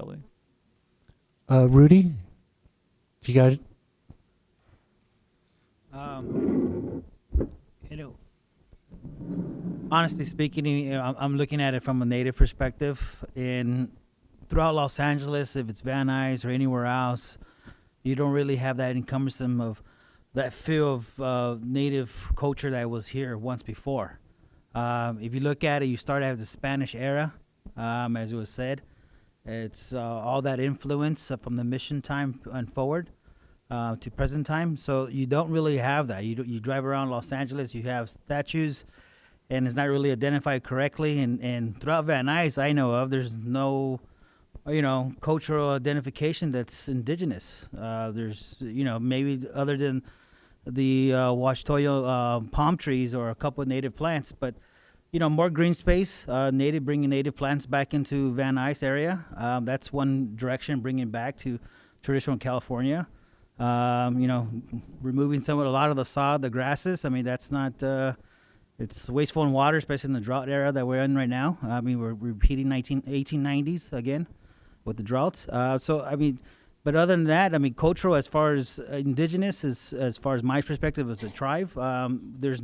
building. Rudy, you got it? You know, honestly speaking, you know, I'm looking at it from a native perspective. And throughout Los Angeles, if it's Van Nuys or anywhere else, you don't really have that encumbersome of that feel of native culture that was here once before. If you look at it, you start as the Spanish era, as it was said. It's all that influence from the mission time and forward to present time. So you don't really have that. You drive around Los Angeles, you have statues, and it's not really identified correctly. And throughout Van Nuys, I know of, there's no, cultural identification that's indigenous. There's, maybe other than the Wachtoyo palm trees or a couple of native plants, but more green space, bringing native plants back into Van Nuys area. That's one direction, bringing back to traditional California. Removing a lot of the sod, the grasses. I mean, that's not, it's wasteful in water, especially in the drought era that we're in right now. I mean, we're repeating 1890s again with the drought. But other than that, I mean, cultural as far as indigenous, as far as my perspective as a tribe, there's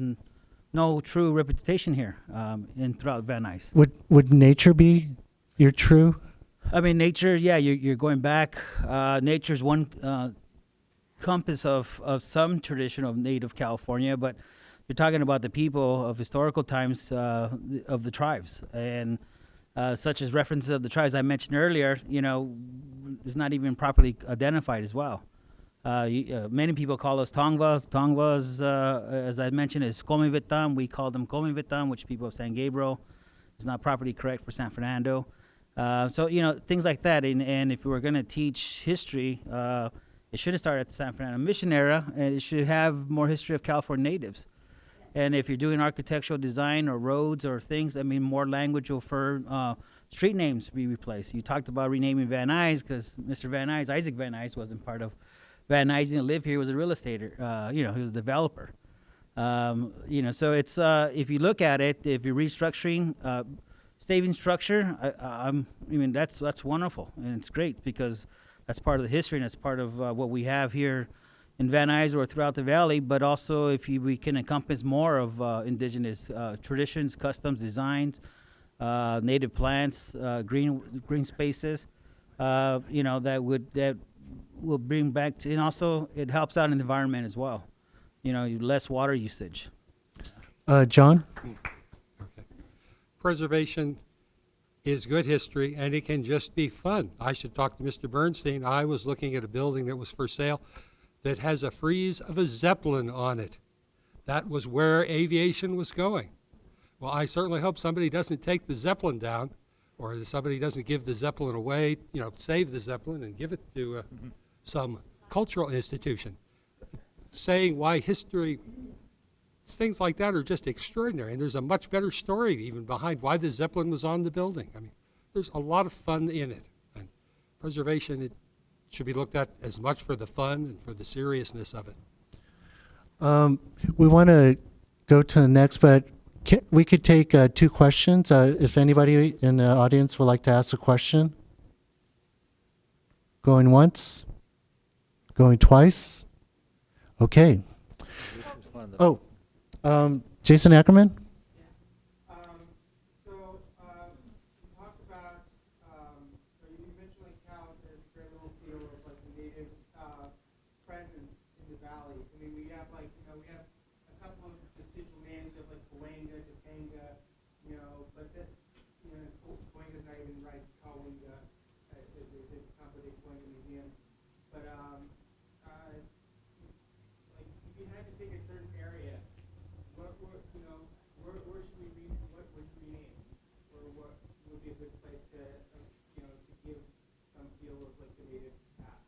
no true representation here throughout Van Nuys. Would nature be your true? I mean, nature, yeah, you're going back. Nature's one compass of some tradition of native California, but you're talking about the people of historical times of the tribes. And such as references of the tribes I mentioned earlier, is not even properly identified as well. Many people call us Tongva. Tongva is, as I mentioned, is Comivitam. We call them Comivitam, which people of San Gabriel is not properly correct for San Fernando. Things like that. And if we were going to teach history, it should have started at the San Fernando Mission era, and it should have more history of California natives. And if you're doing architectural design or roads or things, I mean, more language will for street names be replaced. You talked about renaming Van Nuys because Mr. Van Nuys, Isaac Van Nuys, wasn't part of Van Nuys. He didn't live here. He was a real estater. He was a developer. So it's if you look at it, if you're restructuring, saving structure, that's wonderful and it's great because that's part of the history and that's part of what we have here in Van Nuys or throughout the valley. But also, if we can encompass more of indigenous traditions, customs, designs, native plants, green spaces, that will bring back to, and also it helps out in the environment as well. Less water usage. John? Okay. Preservation is good history, and it can just be fun. I should talk to Mr. Bernstein. I was looking at a building that was for sale that has a frieze of a Zeppelin on it. That was where aviation was going. Well, I certainly hope somebody doesn't take the Zeppelin down, or somebody doesn't give the Zeppelin away, save the Zeppelin and give it to some cultural institution. Saying why history, things like that are just extraordinary. And there's a much better story even behind why the Zeppelin was on the building. I mean, there's a lot of fun in it. And preservation, it should be looked at as much for the fun and for the seriousness of it. We want to go to the next, but we could take 2 questions. If anybody in the audience would like to ask a question. Going once? Going twice? Okay. Jason Ackerman? You mentioned like how there's very little feel of like the native presence in the valley. I mean, we have we have a couple of decisional names of like Cahuenga, Topanga, but that, Cahuenga's not even right. Cahuenga, they contradict Cahuenga Museum. But if you had to pick a certain area, where should we rename? Or what would be a good place to give some feel of like the native past?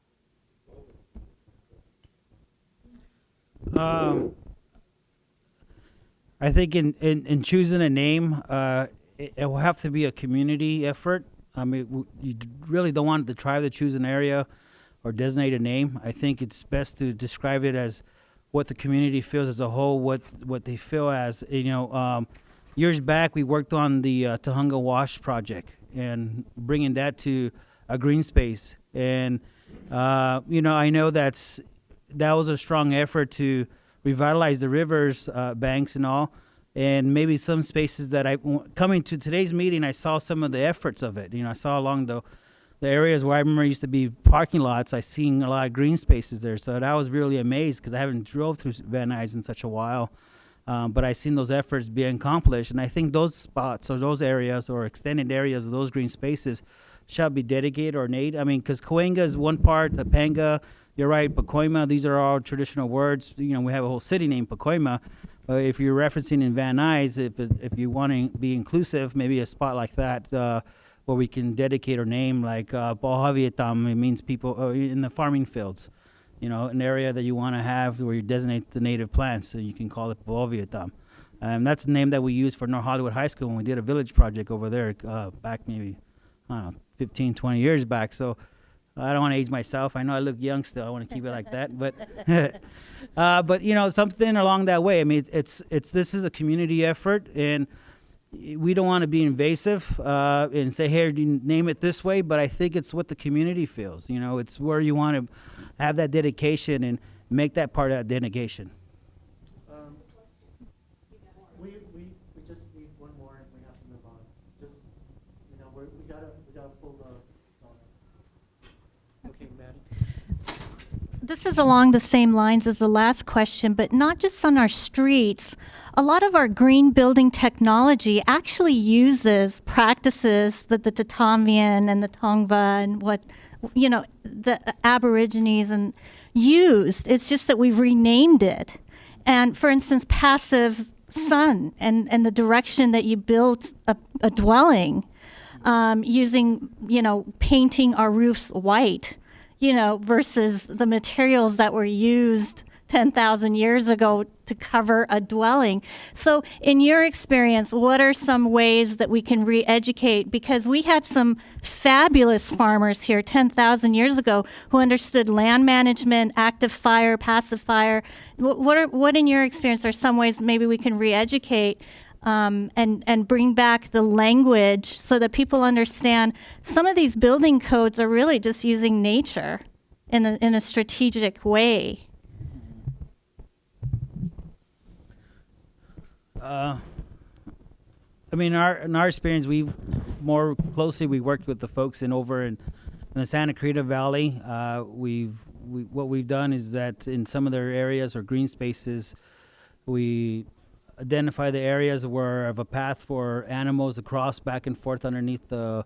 I think in choosing a name, it will have to be a community effort. I mean, you really don't want the tribe to choose an area or designate a name. I think it's best to describe it as what the community feels as a whole, what they feel as. Years back, we worked on the Tahunga Wash project and bringing that to a green space. And I know that was a strong effort to revitalize the rivers, banks, and all. And maybe some spaces that coming to today's meeting, I saw some of the efforts of it. I saw along the areas where I remember used to be parking lots. I seen a lot of green spaces there, so that was really amazed because I haven't drove through Van Nuys in such a while. But I seen those efforts being accomplished, and I think those spots or those areas or extended areas of those green spaces shall be dedicated or named. I mean, because Coenga is one part, Topanga, you're right, Pacoima, these are all traditional words. We have a whole city named Pacoima. If you're referencing in Van Nuys, if you want to be inclusive, maybe a spot like that where we can dedicate or name, like Bohavietam, it means people in the farming fields. An area that you want to have where you designate the native plants, so you can call it Bohavietam. That's the name that we used for North Hollywood High School when we did a village project over there back maybe, 15, 20 years back. So I don't want to age myself. I know I look young still. I want to keep it like that. But, but something along that way. I mean, this is a community effort, and we don't want to be invasive and say, here, name it this way. But I think it's what the community feels. It's where you want to have that dedication and make that part of that dedication. We just need one more and we have to move on. Just, we gotta pull the. Okay, Maddie. This is along the same lines as the last question, but not just on our streets. A lot of our green building technology actually uses practices that the Tatamian and the Tongva and the Aborigines and used. It's just that we've renamed it. And for instance, passive sun and the direction that you build a dwelling, using, painting our roofs white, versus the materials that were used 10,000 years ago to cover a dwelling. So in your experience, what are some ways that we can re-educate? Because we had some fabulous farmers here 10,000 years ago who understood land management, active fire, passive fire. What in your experience are some ways maybe we can re-educate and bring back the language so that people understand some of these building codes are really just using nature in a strategic way? In our experience, we worked with the folks over in the Santa Clarita Valley. What we've done is that in some of their areas or green spaces, we identify the areas where of a path for animals to cross back and forth underneath the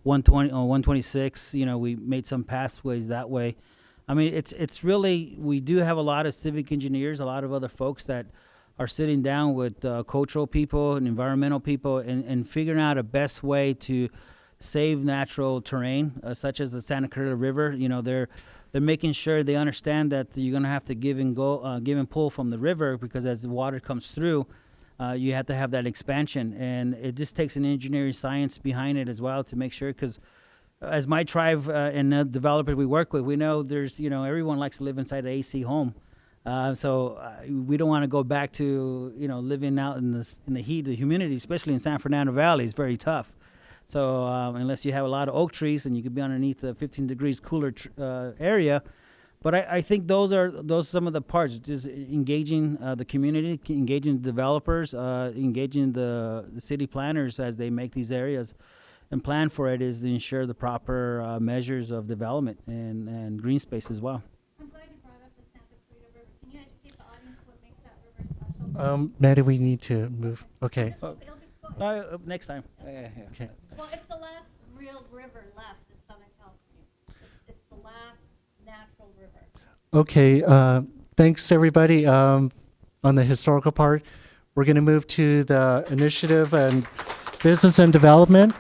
126. We made some pathways that way. I mean, it's really, we do have a lot of civic engineers, a lot of other folks that are sitting down with cultural people and environmental people and figuring out a best way to save natural terrain, such as the Santa Clarita River. They're making sure they understand that you're going to have to give and pull from the river, because as the water comes through, you have to have that expansion. And it just takes an engineering science behind it as well to make sure, because as my tribe and the developers we work with, we know there's, everyone likes to live inside an AC home. So we don't want to go back to, living out in the heat, the humidity, especially in San Fernando Valley. It's very tough. So unless you have a lot of oak trees and you could be underneath the 15 degrees cooler area. But I think those are some of the parts, just engaging the community, engaging the developers, engaging the city planners as they make these areas and plan for it, is to ensure the proper measures of development and green space as well. I'm glad you brought up the Santa Clarita River. Can you educate the audience what makes that river special? Maddie, we need to move. Okay. It'll be Next time. Yeah. Okay. Well, it's the last real river left in Southern California. It's the last natural river. Okay. Thanks, everybody. On the historical part, we're going to move to the initiative and business and development.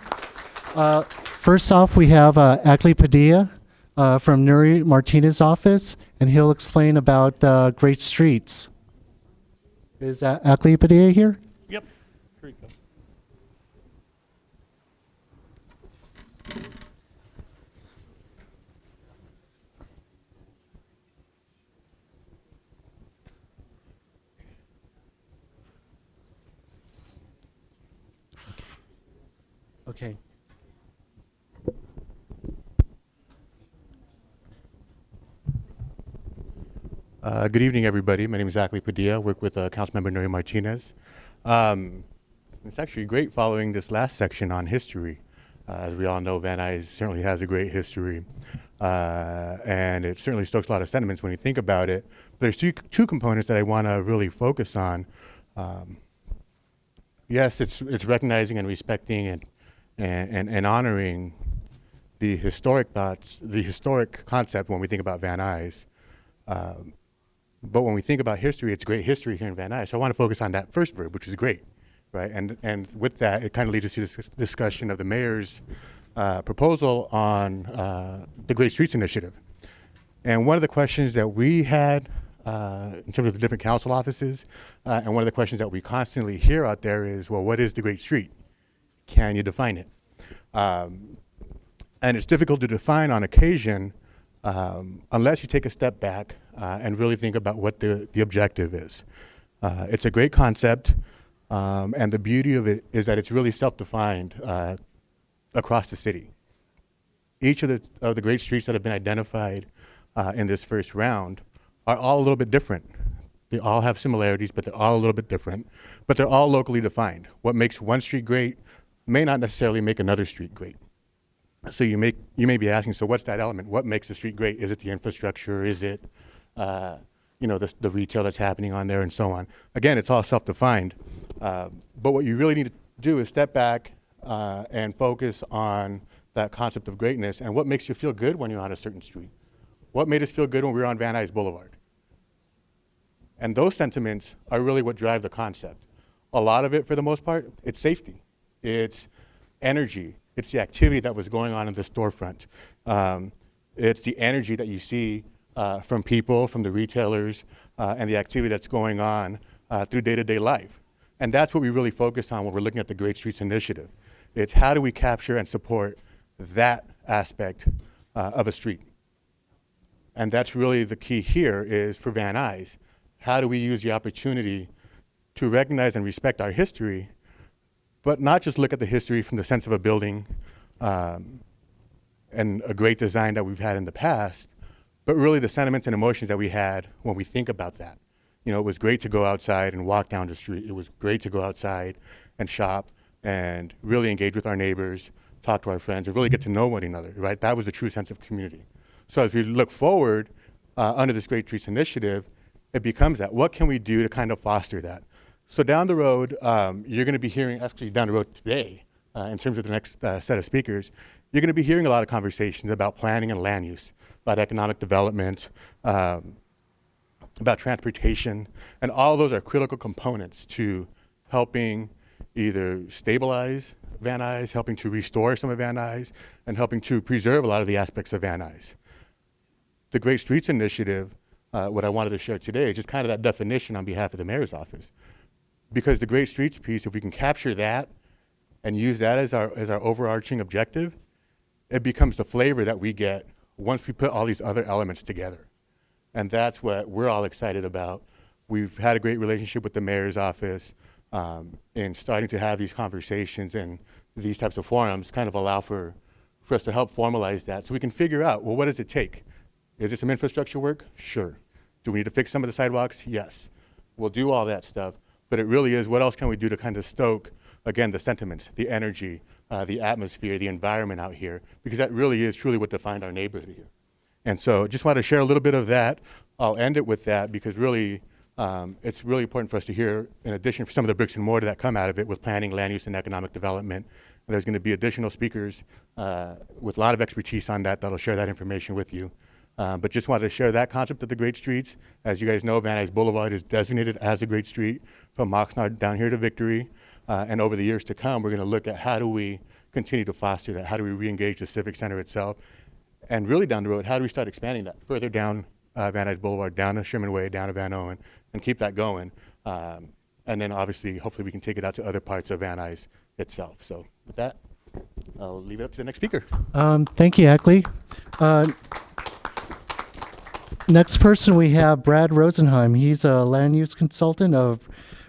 First off, we have Ackley Padilla from Nuri Martinez's office, and he'll explain about great streets. Is Ackley Padilla here? Yep. Here you go. Okay. Good evening, everybody. My name is Zachary Padilla. I work with Councilmember Nuri Martinez. It's actually great following this last section on history. As we all know, Van Nuys certainly has a great history, and it certainly stokes a lot of sentiments when you think about it. But there's two components that I want to really focus on. Yes, it's recognizing and respecting and honoring the historic thoughts, the historic concept when we think about Van Nuys. But when we think about history, it's great history here in Van Nuys. So I want to focus on that first verb, which is great, right? And with that, it kind of leads us to this discussion of the mayor's proposal on the Great Streets Initiative. And one of the questions that we had in terms of the different council offices, and one of the questions that we constantly hear out there is, well, what is the Great Street? Can you define it? And it's difficult to define on occasion unless you take a step back and really think about what the objective is. It's a great concept, and the beauty of it is that it's really self-defined across the city. Each of the great streets that have been identified in this first round are all a little bit different. They all have similarities, but they're all a little bit different, but they're all locally defined. What makes one street great may not necessarily make another street great. So you may be asking, so what's that element? What makes the street great? Is it the infrastructure? Is it the retail that's happening on there and so on? Again, it's all self-defined. But what you really need to do is step back and focus on that concept of greatness and what makes you feel good when you're on a certain street. What made us feel good when we were on Van Nuys Boulevard? And those sentiments are really what drive the concept. A lot of it, for the most part, it's safety. It's energy. It's the activity that was going on in the storefront. It's the energy that you see from people, from the retailers, and the activity that's going on through day-to-day life. And that's what we really focus on when we're looking at the Great Streets Initiative. It's how do we capture and support that aspect of a street. And that's really the key here is for Van Nuys. How do we use the opportunity to recognize and respect our history, but not just look at the history from the sense of a building and a great design that we've had in the past, but really the sentiments and emotions that we had when we think about that. You know, it was great to go outside and walk down the street. It was great to go outside and shop and really engage with our neighbors, talk to our friends, and really get to know one another, right? That was the true sense of community. So as we look forward under this Great Streets Initiative, it becomes that. What can we do to kind of foster that? So down the road, you're going to be hearing, actually down the road today, in terms of the next set of speakers, you're going to be hearing a lot of conversations about planning and land use, about economic development, about transportation, and all of those are critical components to helping either stabilize Van Nuys, helping to restore some of Van Nuys, and helping to preserve a lot of the aspects of Van Nuys. The Great Streets Initiative, what I wanted to share today is just kind of that definition on behalf of the mayor's office. Because the Great Streets piece, if we can capture that and use that as our overarching objective, it becomes the flavor that we get once we put all these other elements together. And that's what we're all excited about. We've had a great relationship with the mayor's office in starting to have these conversations, and these types of forums kind of allow for us to help formalize that so we can figure out, well, what does it take? Is it some infrastructure work? Sure. Do we need to fix some of the sidewalks? Yes. We'll do all that stuff. But it really is, what else can we do to kind of stoke, again, the sentiments, the energy, the atmosphere, the environment out here, because that really is truly what defined our neighborhood here. And so just want to share a little bit of that. I'll end it with that because really, it's really important for us to hear, in addition for some of the bricks and mortar that come out of it with planning, land use, and economic development. There's going to be additional speakers with a lot of expertise on that that'll share that information with you. But just wanted to share that concept of the great streets. As you guys know, Van Nuys Boulevard is designated as a great street from Oxnard down here to Victory. And over the years to come, we're going to look at how do we continue to foster that? How do we re-engage the Civic Center itself? And really down the road, how do we start expanding that further down Van Nuys Boulevard, down to Sherman Way, down to Van Owen, and keep that going? And then obviously, hopefully we can take it out to other parts of Van Nuys itself. So with that, I'll leave it up to the next speaker. Thank you, Ackley. Next person, we have Brad Rosenheim. He's a land use consultant of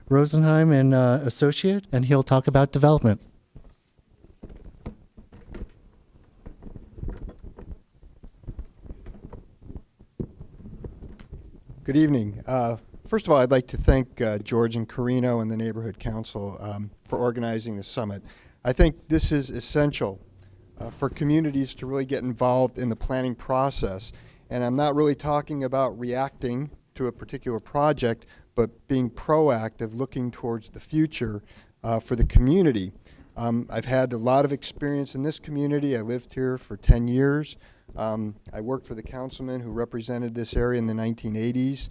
Rosenheim and Associate, and he'll talk about development. Good evening. First of all, I'd like to thank George and Carino and the Neighborhood Council for organizing the summit. I think this is essential for communities to really get involved in the planning process. And I'm not really talking about reacting to a particular project, but being proactive, looking towards the future for the community. I've had a lot of experience in this community. I lived here for 10 years. I worked for the councilman who represented this area in the 1980s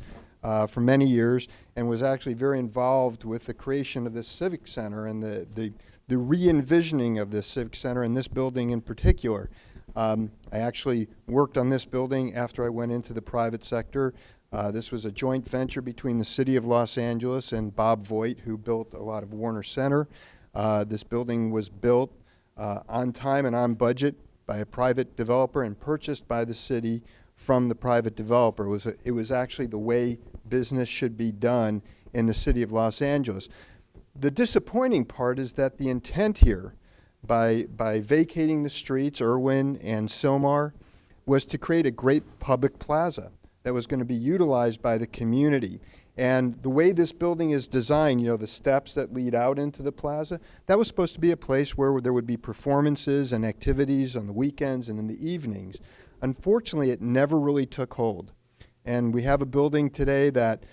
for many years, and was actually very involved with the creation of this civic center and the re-envisioning of this civic center and this building in particular. I actually worked on this building after I went into the private sector. This was a joint venture between the city of Los Angeles and Bob Voigt, who built a lot of Warner Center. This building was built on time and on budget by a private developer and purchased by the city from the private developer. It was actually the way business should be done in the city of Los Angeles. The disappointing part is that the intent here, by vacating the streets, Irwin and Sylmar, was to create a great public plaza that was going to be utilized by the community. And the way this building is designed, the steps that lead out into the plaza, that was supposed to be a place where there would be performances and activities on the weekends and in the evenings. Unfortunately, it never really took hold. And we have a building today that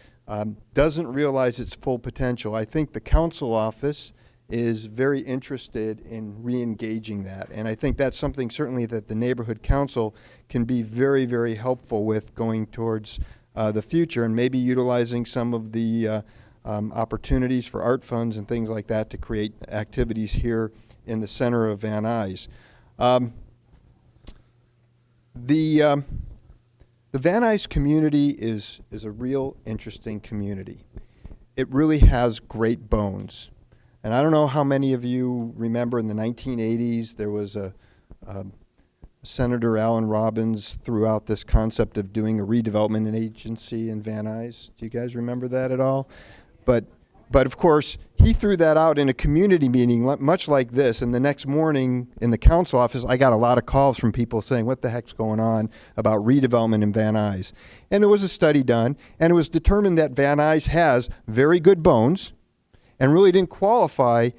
doesn't realize its full potential. I think the council office is very interested in re-engaging that. And I think that's something certainly that the neighborhood council can be very, very helpful with going towards the future, and maybe utilizing some of the opportunities for art funds and things like that to create activities here in the center of Van Nuys. The Van Nuys community is a real interesting community. It really has great bones. And I don't know how many of you remember in the 1980s there was a Senator Alan Robbins threw out this concept of doing a redevelopment agency in Van Nuys. Do you guys remember that at all? But of course, he threw that out in a community meeting much like this, and the next morning in the council office, I got a lot of calls from people saying, what the heck's going on about redevelopment in Van Nuys? And there was a study done, and it was determined that Van Nuys has very good bones and really didn't qualify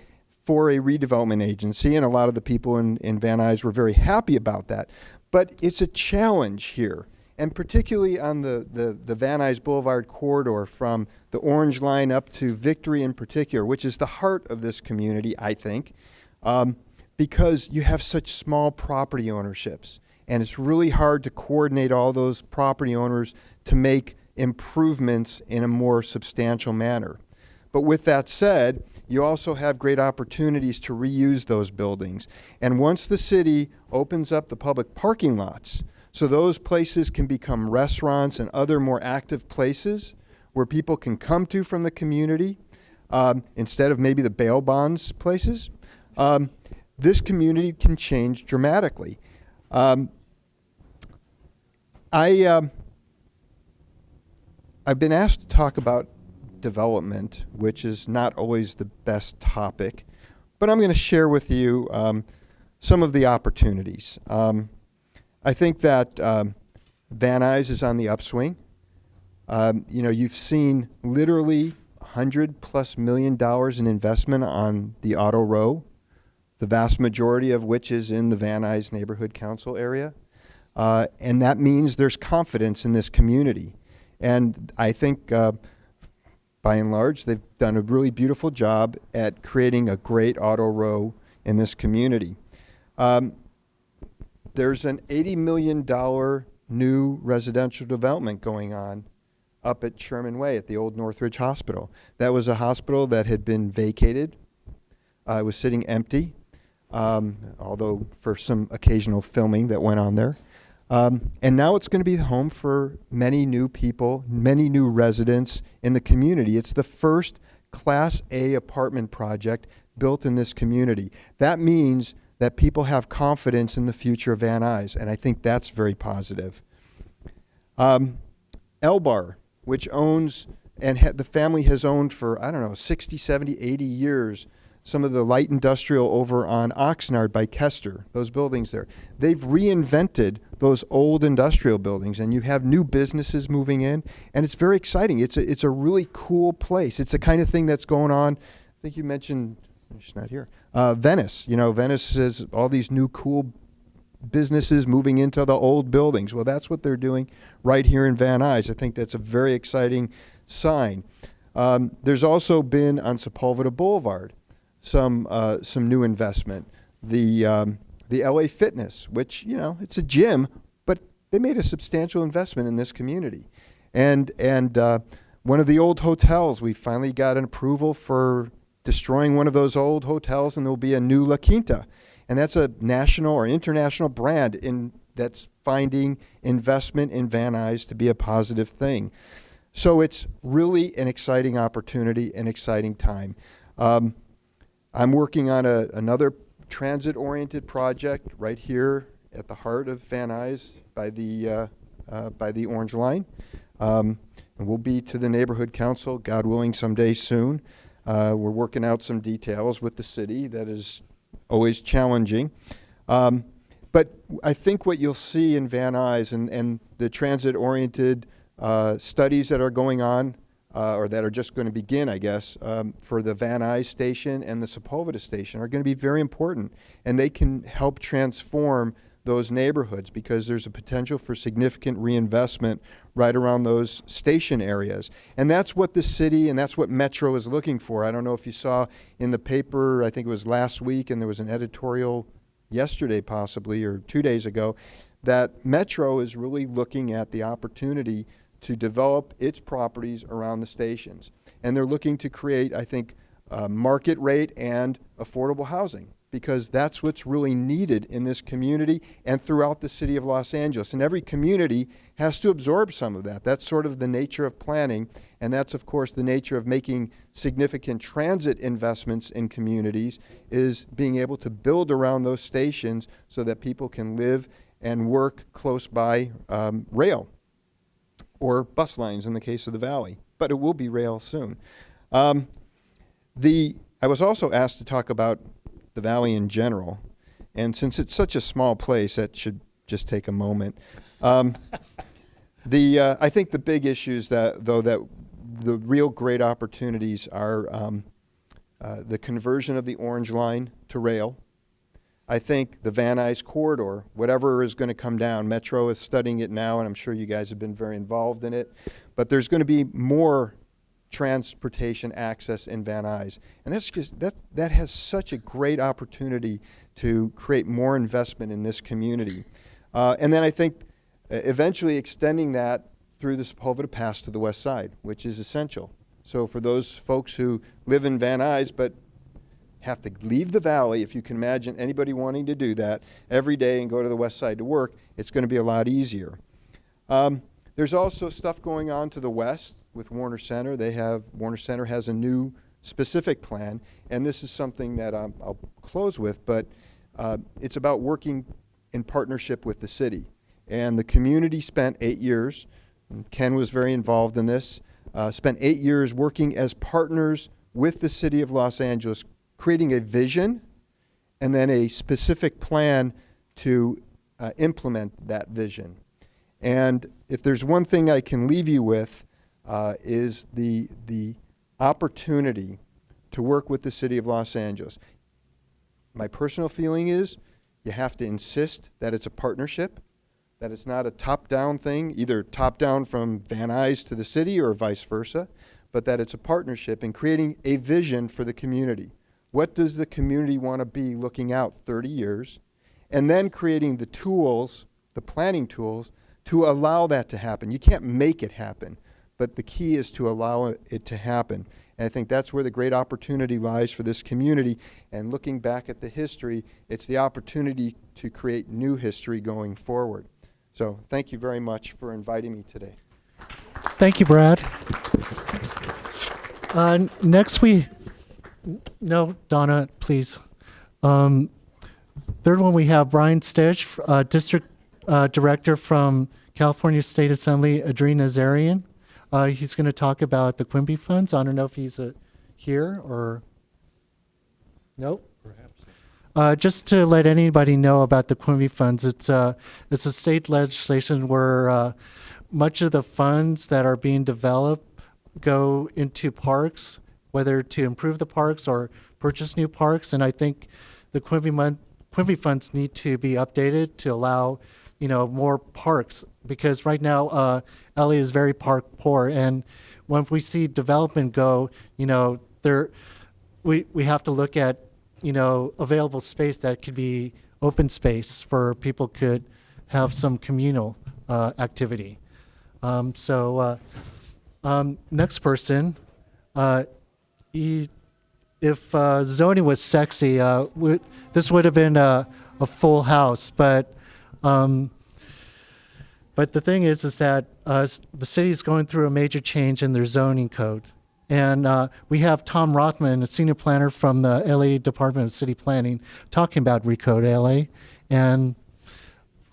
for a redevelopment agency, and a lot of the people in Van Nuys were very happy about that. But it's a challenge here, and particularly on the Van Nuys Boulevard corridor from the Orange Line up to Victory in particular, which is the heart of this community, I think, because you have such small property ownerships, and it's really hard to coordinate all those property owners to make improvements in a more substantial manner. But with that said, you also have great opportunities to reuse those buildings. And once the city opens up the public parking lots, so those places can become restaurants and other more active places where people can come to from the community, instead of maybe the bail bonds places, this community can change dramatically. I've been asked to talk about development, which is not always the best topic, but I'm going to share with you some of the opportunities. I think that Van Nuys is on the upswing. You've seen literally $100+ million in investment on the Auto Row, the vast majority of which is in the Van Nuys Neighborhood Council area. And that means there's confidence in this community. And I think by and large, they've done a really beautiful job at creating a great auto row in this community. There's an $80 million new residential development going on up at Sherman Way at the old Northridge Hospital. That was a hospital that had been vacated. It was sitting empty, although for some occasional filming that went on there. And now it's going to be the home for many new people, many new residents in the community. It's the first Class A apartment project built in this community. That means that people have confidence in the future of Van Nuys, and I think that's very positive. Elbar, which owns, and the family has owned for, 60, 70, 80 years, some of the light industrial over on Oxnard by Kester, those buildings there. They've reinvented those old industrial buildings, and you have new businesses moving in, and it's very exciting. It's a really cool place. It's the kind of thing that's going on. I think you mentioned, she's not here, Venice. You know, Venice has all these new cool businesses moving into the old buildings. Well, that's what they're doing right here in Van Nuys. I think that's a very exciting sign. There's also been on Sepulveda Boulevard some new investment. The LA Fitness, which, you know, it's a gym, but they made a substantial investment in this community. And one of the old hotels, we finally got an approval for destroying one of those old hotels, and there'll be a new La Quinta. And that's a national or international brand that's finding investment in Van Nuys to be a positive thing. So it's really an exciting opportunity, an exciting time. I'm working on another transit-oriented project right here at the heart of Van Nuys by the Orange Line. And we'll be to the neighborhood council, God willing, someday soon. We're working out some details with the city. That is always challenging. But I think what you'll see in Van Nuys and the transit-oriented studies that are going on, or that are just going to begin, I guess, for the Van Nuys station and the Sepulveda station are going to be very important. And they can help transform those neighborhoods because there's a potential for significant reinvestment right around those station areas. And that's what the city and that's what Metro is looking for. I don't know if you saw in the paper, I think it was last week, and there was an editorial yesterday possibly, or 2 days ago, that Metro is really looking at the opportunity to develop its properties around the stations. And they're looking to create, I think, market rate and affordable housing, because that's what's really needed in this community and throughout the city of Los Angeles. And every community has to absorb some of that. That's sort of the nature of planning, and that's, of course, the nature of making significant transit investments in communities, is being able to build around those stations so that people can live and work close by rail or bus lines in the case of the Valley. But it will be rail soon. I was also asked to talk about the Valley in general, and since it's such a small place, that should just take a moment. I think the big issues that the real great opportunities are the conversion of the Orange Line to rail. I think the Van Nuys corridor, whatever is going to come down, Metro is studying it now, and I'm sure you guys have been very involved in it, but there's going to be more transportation access in Van Nuys. And that's just, that has such a great opportunity to create more investment in this community. And then I think eventually extending that through the Sepulveda Pass to the west side, which is essential. So for those folks who live in Van Nuys but have to leave the Valley, if you can imagine anybody wanting to do that every day and go to the west side to work, it's going to be a lot easier. There's also stuff going on to the west with Warner Center. Warner Center has a new specific plan, and this is something that I'll close with, but it's about working in partnership with the city. And the community spent 8 years, and Ken was very involved in this, spent 8 years working as partners with the city of Los Angeles, creating a vision and then a specific plan to implement that vision. And if there's one thing I can leave you with, is the opportunity to work with the city of Los Angeles. My personal feeling is you have to insist that it's a partnership, that it's not a top-down thing, either top-down from Van Nuys to the city or vice versa, but that it's a partnership in creating a vision for the community. What does the community want to be looking out 30 years? And then creating the tools, the planning tools, to allow that to happen. You can't make it happen, but the key is to allow it to happen. And I think that's where the great opportunity lies for this community. And looking back at the history, it's the opportunity to create new history going forward. So thank you very much for inviting me today. Thank you, Brad. Next no, Donna, please. Third one, we have Brian Stitch, District Director from California State Assembly, Adrien Nazarian. He's going to talk about the Quimby funds. I don't know if he's here or... Nope. Just to let anybody know about the Quimby funds, it's a state legislation where much of the funds that are being developed go into parks, whether to improve the parks or purchase new parks. And I think the Quimby funds need to be updated to allow, more parks, because right now LA is very park poor, and when we see development go, we have to look at available space that could be open space for people could have some communal activity. Next person, if zoning was sexy, this would have been a full house, but the thing is that the city is going through a major change in their zoning code. And we have Tom Rothman, a senior planner from the LA Department of City Planning, talking about Recode LA. And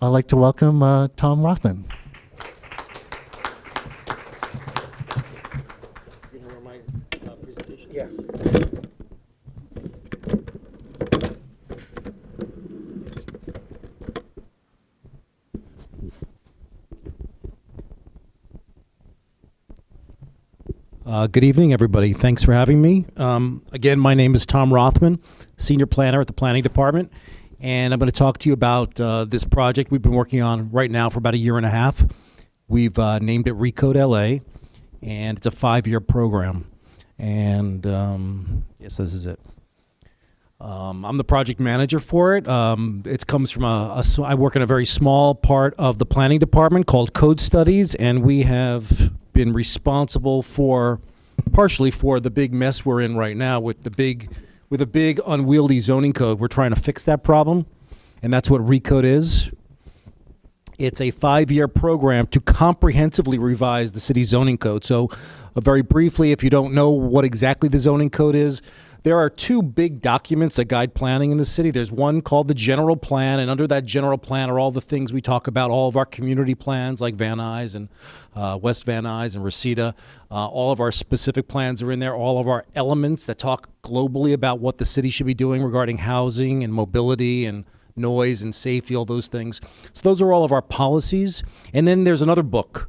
I'd like to welcome Tom Rothman. You know where my presentation is? Yes. Good evening, everybody. Thanks for having me. Again, my name is Tom Rothman, Senior Planner at the Planning Department, and I'm going to talk to you about this project we've been working on right now for about a year and a half. We've named it Recode LA, and it's a 5-year program. And yes, this is it. I'm the project manager for it. It comes from I work in a very small part of the Planning Department called Code Studies, and we have been responsible partially for the big mess we're in right now with a big unwieldy zoning code. We're trying to fix that problem, and that's what Recode is. It's a 5-year program to comprehensively revise the city zoning code. So very briefly, if you don't know what exactly the zoning code is, there are 2 big documents that guide planning in the city. There's one called the general plan, and under that general plan are all the things we talk about, all of our community plans like Van Nuys and West Van Nuys and Reseda. All of our specific plans are in there, all of our elements that talk globally about what the city should be doing regarding housing and mobility and noise and safety, all those things. So those are all of our policies. And then there's another book